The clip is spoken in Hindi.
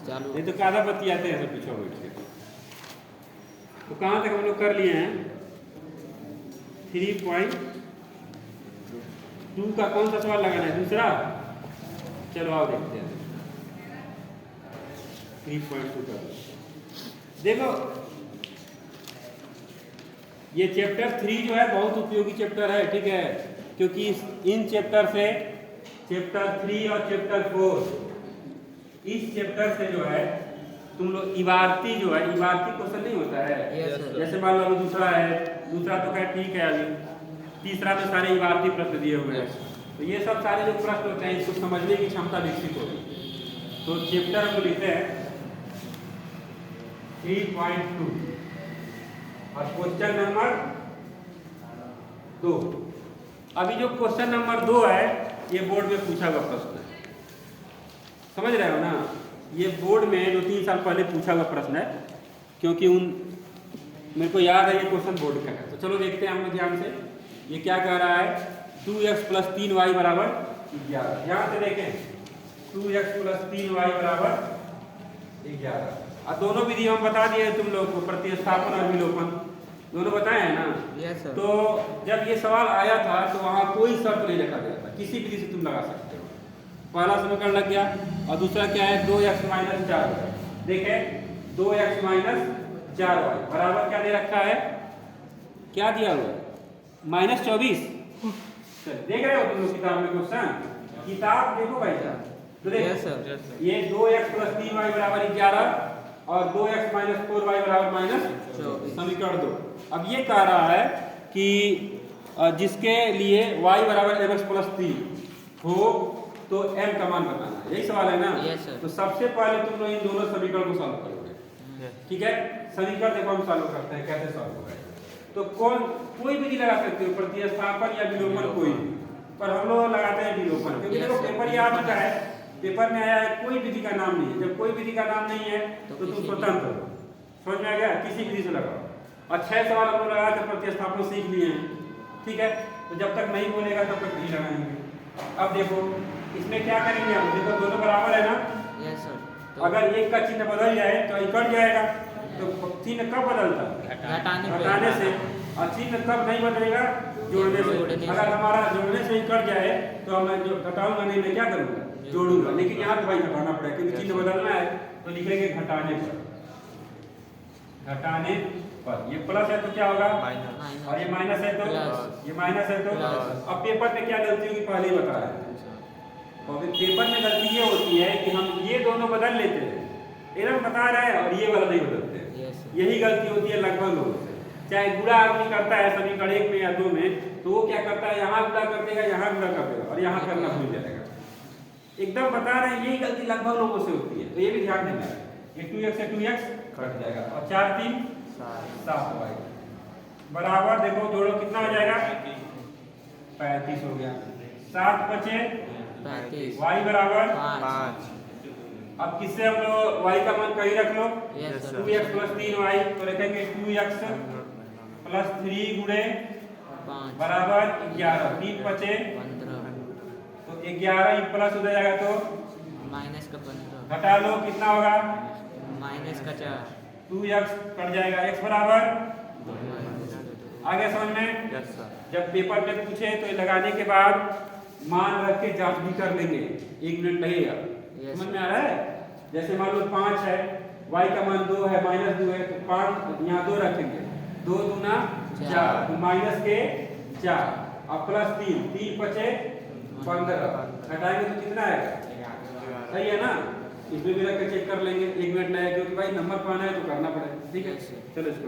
चालू ये तो कादा पत्ती आते हैं सब पीछे बैठ के। तो कहाँ तक हम लोग कर लिए हैं? 3.2 का कौन सा सवाल लगाना है? दूसरा। चलो आओ देखते हैं। 3.2 का देखो, ये चैप्टर 3 जो है बहुत उपयोगी चैप्टर है, ठीक है, क्योंकि इन चैप्टर से चैप्टर 3 और चैप्टर 4 इस चैप्टर से जो है तुम लोग इबारती जो है, इबारती क्वेश्चन नहीं होता है। जैसे मान लो दूसरा है, दूसरा तो क्या ठीक है, अभी तीसरा में सारे इबारती प्रश्न दिए हुए हैं। तो ये सब सारे जो प्रश्न होते हैं इसको समझने की क्षमता विकसित होगी। तो चैप्टर को लिखते हैं 3.2 और क्वेश्चन नंबर 2। अभी जो क्वेश्चन नंबर 2 है ये बोर्ड में पूछा हुआ प्रश्न है, समझ रहे हो ना? ये बोर्ड में 2-3 साल पहले पूछा हुआ प्रश्न है, क्योंकि मेरे को याद है ये क्वेश्चन बोर्ड का है। तो चलो देखते हैं हम लोग ध्यान से। ये क्या कह रहा है? 2x + 3y = 11। ध्यान से देखें, 2x + 3y = 11। और दोनों विधि हम बता दिए तुम लोग को, प्रतिस्थापन और विलोपन दोनों बताए हैं ना? Yes sir. तो जब ये सवाल आया था तो वहाँ कोई शर्त नहीं रखा गया था, किसी विधि से तुम लगा सकते हो। पहला समीकरण लग गया। और दूसरा क्या है? 2x - 4y। देखें, 2x - 4y बराबर क्या दे रखा है? क्या दिया हुआ है? -24। देख रहे हो तुम लोग किताब में क्वेश्चन? किताब देखो भाई साहब। तो देखो ये 2x + 3y = 11 और 2x - 4y = -24। समीकरण 2। अब ये कह रहा है कि जिसके लिए y = mx + 3 हो तो m का मान बताना है। यही सवाल है ना? तो सबसे पहले तुम लोग इन दोनों समीकरण को सॉल्व करोगे, ठीक है? समीकरण देखो हम सॉल्व करते हैं, कैसे सॉल्व होगा। तो कोई विधि लगा सकते हो, प्रतिस्थापन या विलोपन, कोई, पर हम लोग लगाते हैं विलोपन, क्योंकि देखो पेपर ये आ चुका है, पेपर में आया है कोई विधि का नाम नहीं है। जब कोई विधि का नाम नहीं है तो तुम स्वतंत्र हो। समझ में आ गया? किसी विधि से लगाओ। और 6 सवाल हम लोग लगा कर प्रतिस्थापन सीख लिए हैं, ठीक है? तो जब तक नहीं बोलेगा तब तक नहीं लगाएंगे। अब देखो इसमें क्या करेंगे हम? देखो दोनों बराबर है ना? Yes sir. अगर एक का चिन्ह बदल जाए तो ये कट जाएगा। तो चिन्ह कब बदलता है? घटाने से। और चिन्ह कब नहीं बदलेगा? जोड़ने से। अगर हमारा जोड़ने से ही कट जाए तो मैं जो घटाऊंगा नहीं, मैं क्या करूंगा? जोड़ूंगा। लेकिन यहाँ तो भाई घटाना पड़ेगा, क्योंकि चिन्ह बदलना है तो लिखेंगे घटाने पर। घटाने पर ये प्लस है तो क्या होगा? और ये माइनस है तो ये माइनस है तो। अब पेपर में क्या गलती होगी पहले ही बता रहे हैं। और पेपर में गलती ये होती है कि हम ये दोनों बदल लेते हैं, एकदम बता रहे हैं, और ये वाला नहीं बदलते। यही गलती होती है लगभग लोगों से। चाहे गुणा आदमी करता है समीकरण 1 में या 2 में, तो वो क्या करता है? यहाँ गुणा कर देगा, यहाँ गुणा कर देगा और यहाँ करना भूल जाएगा। एकदम बता रहे हैं, यही गलती लगभग लोगों से होती है। तो ये भी ध्यान देना है। ये 2x से 2x कट जाएगा और 4 3 7 बराबर। देखो जोड़ो कितना हो जाएगा? 35 हो गया। 7 × 5 y = 5। अब किससे हम लोग y का मान कहीं रख लो? 2x + 3y। तो रखेंगे 2x + 3 बराबर 11। 3 × 5 तो 11 प्लस हो जाएगा तो -15। घटा लो कितना होगा? -4। 2x कट जाएगा, x बराबर। आगे समझ में? जब पेपर में पूछे तो लगाने के बाद मान रख के जांच भी कर लेंगे, 1 मिनट लगेगा। समझ में आ रहा है? जैसे मान लो 5 है, y का मान 2 है, -2 है, तो 5 यहाँ 2 रखेंगे। 2 दूना 4 तो -4 और +3 3 × 5 15 घटाएंगे तो कितना आएगा? सही है ना? इसमें भी रख के चेक कर लेंगे, 1 मिनट लगेगा, क्योंकि भाई नंबर पाना है तो करना पड़ेगा। ठीक है, चलो इसको